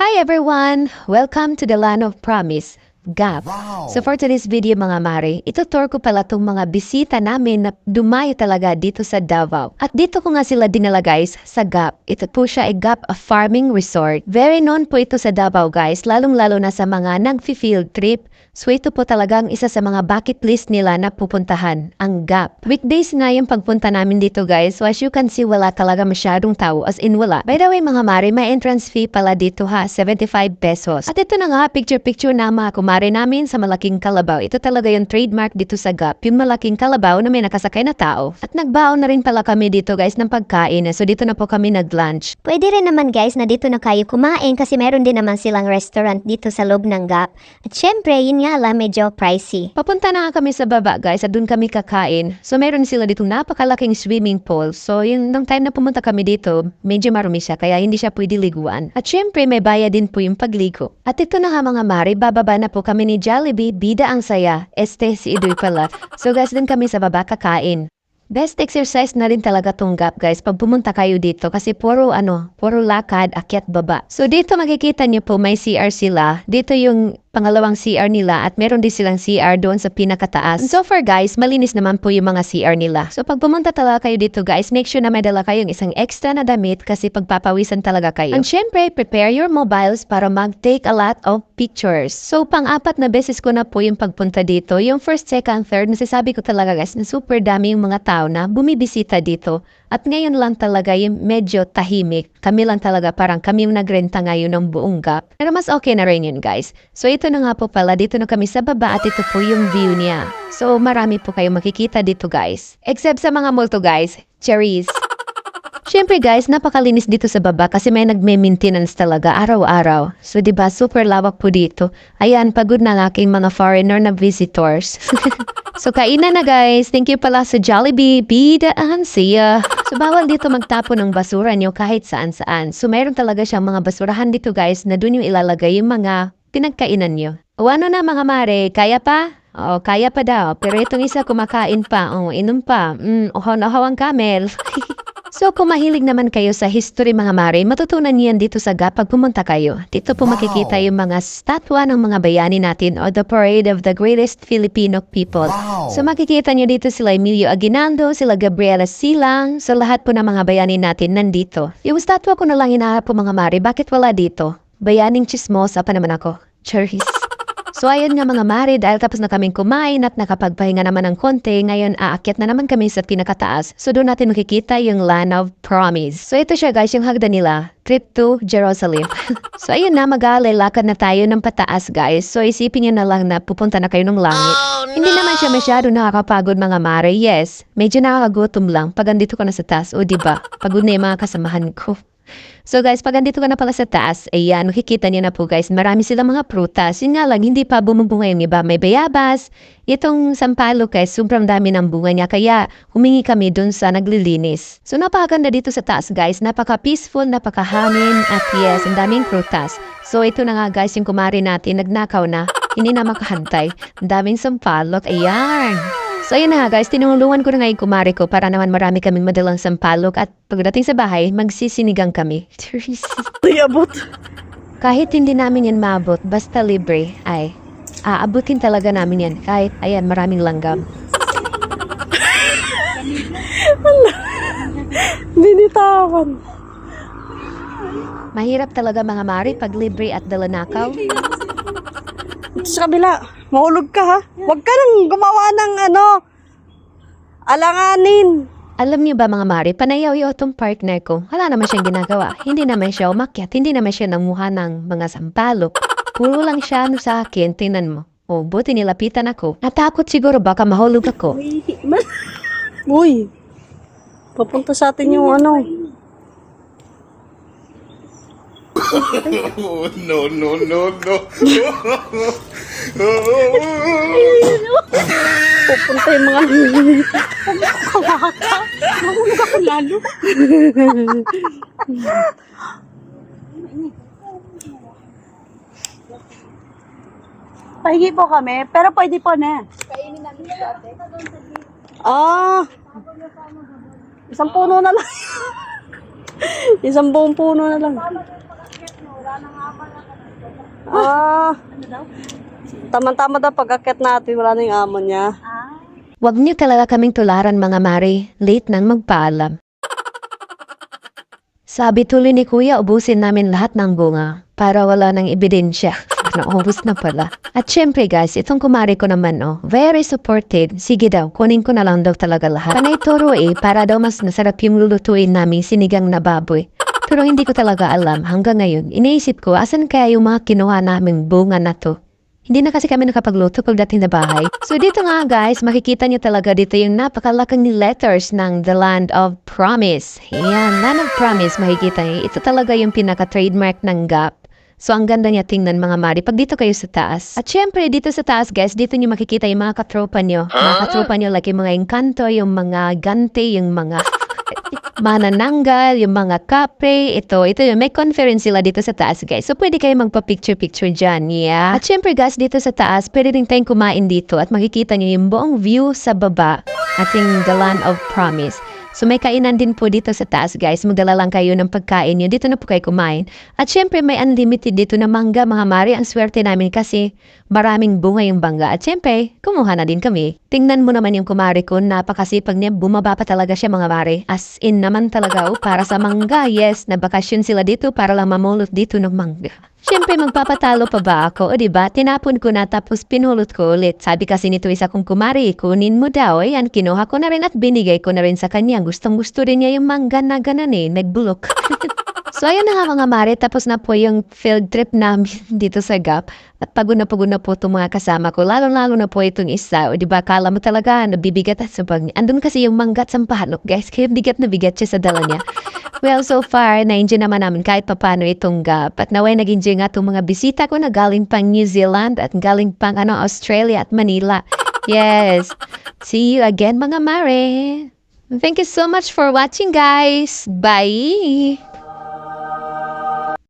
Hi everyone! Welcome to the Land of Promise, GAP. Wow! So for today's video mga mare, itutur ko pala itong mga bisita namin na dumayo talaga dito sa Davao. At dito ko nga sila dinala guys sa GAP. Ito po siya ay GAP a Farming Resort. Very known po ito sa Davao guys, lalong-lalo na sa mga nag-field trip. So ito po talagang isa sa mga bucket list nila na pupuntahan, ang GAP. Weekdays nga yung pagpunta namin dito guys, so as you can see wala talaga masyadong tao, as in wala. By the way mga mare, may entrance fee pala dito ha, 75 pesos. At ito na nga, picture-picture na mga kumare namin sa malaking kalabaw. Ito talaga yung trademark dito sa GAP, yung malaking kalabaw na may nakasakay na tao. At nagbaon na rin pala kami dito guys ng pagkain, so dito na po kami nag-lunch. Pwede rin naman guys na dito na kayo kumain kasi meron din naman silang restaurant dito sa loob ng GAP. At syempre, yun nga lang medyo pricey. Papunta na nga kami sa baba guys at doon kami kakain. So meron sila ditong napakalaking swimming pool. So yung nung time na pumunta kami dito, medyo marumi siya kaya hindi siya pwede liguan. At syempre may bayad din po yung pagligo. At ito na nga mga mare, bababa na po kami ni Jollibee, bida ang saya. Si Idoy pala. So guys, doon kami sa baba kakain. Best exercise na rin talaga tong GAP guys pag pumunta kayo dito kasi puro lakad, akyat baba. So dito makikita niyo po may CR sila. Dito yung pangalawang CR nila at meron din silang CR doon sa pinakataas. And so far guys, malinis naman po yung mga CR nila. So pag pumunta talaga kayo dito guys, make sure na may dala kayong isang extra na damit kasi pagpapawisan talaga kayo. And syempre, prepare your mobiles para mag-take a lot of pictures. So pang-apat na beses ko na po yung pagpunta dito. Yung first, second, third, nasasabi ko talaga guys na super dami yung mga tao na bumibisita dito. At ngayon lang talaga yung medyo tahimik. Kami lang talaga parang kami yung nagrenta ngayon ng buong GAP. Pero mas okay na rin yun guys. So ito na nga po pala, dito na kami sa baba at ito po yung view niya. So marami po kayo makikita dito guys. Except sa mga multo guys, cherries. Siyempre guys, napakalinis dito sa baba kasi may nagme-maintenance talaga araw-araw. So diba, super lawak po dito. Ayan, pagod na ang aking mga foreigner na visitors. So kainan na guys. Thank you pala sa Jollibee. Bidaan siya. So bawal dito magtapon ng basura nyo kahit saan-saan. So mayroon talaga siyang mga basurahan dito guys na dun yung ilalagay yung mga pinagkainan nyo. O ano na mga mare, kaya pa? Oo, kaya pa daw. Pero itong isa kumakain pa. O, inom pa. Uhaw-uhaw ang camel. So kung mahilig naman kayo sa history mga mare, matutunan niyan dito sa GAP pag pumunta kayo. Dito po makikita yung mga statwa ng mga bayani natin o the parade of the greatest Filipino people. Wow! So makikita niyo dito sila Emilio Aguinaldo, sila Gabriela Silang, so lahat po ng mga bayani natin nandito. Yung statwa ko na lang hinahanap po mga mare, bakit wala dito? Bayaning chismosa pa naman ako. Cherries. So ayun nga mga mare, dahil tapos na kaming kumain at nakapagpahinga naman ng konti, ngayon aakyat na naman kami sa pinakataas. So doon natin makikita yung Land of Promise. So ito siya guys, yung hagdan nila, trip to Jerusalem. So ayun na, lakad na tayo ng pataas guys. So isipin niyo na lang na pupunta na kayo ng langit. Oh, no! Hindi naman siya masyado nakakapagod mga mare. Yes, medyo nakakagutom lang pag andito ka na sa taas. O diba, pagod na yung mga kasamahan ko. So guys, pag andito ka na pala sa taas, ayan, makikita niyo na po guys, marami silang mga prutas. Yun nga lang, hindi pa bumubunga yung iba. May bayabas, itong sampalok guys, sobrang dami ng bunga niya. Kaya humingi kami dun sa naglilinis. So napakaganda dito sa taas guys, napaka-peaceful, napakahangin, at yes, ang daming prutas. So ito na nga guys, yung kumari natin, nagnakaw na, hindi na makahantay. Ang daming sampalok, ayan. So ayun na nga guys, tinulungan ko na nga yung kumari ko para naman marami kaming madalang sampalok at pagdating sa bahay, magsisinigang kami. Abot. Kahit hindi namin yan maabot, basta libre, ay aabutin talaga namin yan kahit ayan maraming langgam. Binitawan. Mahirap talaga mga mari pag libre at dalanakaw. Sa kabila, mahulog ka ha. Huwag ka nang gumawa ng alanganin. Alam niyo ba mga mari, panayaw-yaw itong partner ko. Wala naman siyang ginagawa. Hindi naman siya umakyat. Hindi naman siya nanguha ng mga sampalok. Puro lang siya sa akin. Tingnan mo. O, buti nilapitan ako. Natakot siguro baka mahulog ako. Uy, papunta sa atin yung No, no, no, no. Pupunta yung mga kawaka. Mahulog ako lalo. Pahingi po kami, pero pwede po na. Kainin namin sa ate. Isang puno na lang. Isang buong puno na lang. Ah, tama-tama daw pag-akit natin, wala na yung amo niya. Huwag niyo talaga kaming tularan mga mare, late nang magpaalam. Sabi tuloy ni Kuya, ubusin namin lahat ng bunga para wala nang ebidensya. Naubos na pala. At syempre guys, itong kumari ko naman very supported. Sige daw, kunin ko na lang daw talaga lahat. Panay turo para daw mas nasarap yung lulutuin namin sinigang na baboy. Pero hindi ko talaga alam hanggang ngayon. Iniisip ko, asan kaya yung mga kinuha naming bunga na to? Hindi na kasi kami nakapagluto pagdating na bahay. So dito nga guys, makikita niyo talaga dito yung napakalaking letters ng The Land of Promise. Yan, Land of Promise, makikita niyo. Ito talaga yung pinaka-trademark ng Gap. So ang ganda niya tingnan mga mari pag dito kayo sa taas. At syempre dito sa taas guys, dito niyo makikita yung mga katropa niyo. Mga katropa niyo like yung mga Encanto, yung mga Gante, yung mga manananggal, yung mga kapre, ito yung may conference sila dito sa taas guys. So pwede kayo magpa-picture-picture dyan, yeah. At syempre guys, dito sa taas, pwede rin tayong kumain dito at makikita niyo yung buong view sa baba, ating The Land of Promise. So may kainan din po dito sa taas guys, magdala lang kayo ng pagkain nyo, dito na po kayo kumain. At syempre may unlimited dito na mangga mga mari, ang swerte namin kasi maraming bunga yung bangga. At syempre, kumuha na din kami. Tingnan mo naman yung kumari ko, napakasipag niya, bumaba pa talaga siya mga mari. As in naman talaga para sa mangga, yes, nabakasyon sila dito para lang mamulot dito ng mangga. Siyempre, magpapatalo pa ba ako? O diba, tinapon ko na tapos pinulot ko ulit. Sabi kasi nito isa kong kumari, kunin mo daw. Ayan, kinuha ko na rin at binigay ko na rin sa kanya. Gustong-gusto rin niya yung mangga na ganan nagbulok. So, ayun na nga mga mare, tapos na po yung field trip namin dito sa Gap. At pagod na po itong mga kasama ko. Lalo-lalo na po itong isa. O diba, kala mo talaga, nabibigat at sabag niya. Andun kasi yung manggat sa pahalok, guys. Kaya bigat na bigat siya sa dala niya. Well, so far, na-enjoy naman namin kahit papano itong Gap. At naway nag-enjoy nga itong mga bisita ko na galing pang New Zealand at galing pang Australia at Manila. Yes. See you again mga mare. Thank you so much for watching, guys. Bye!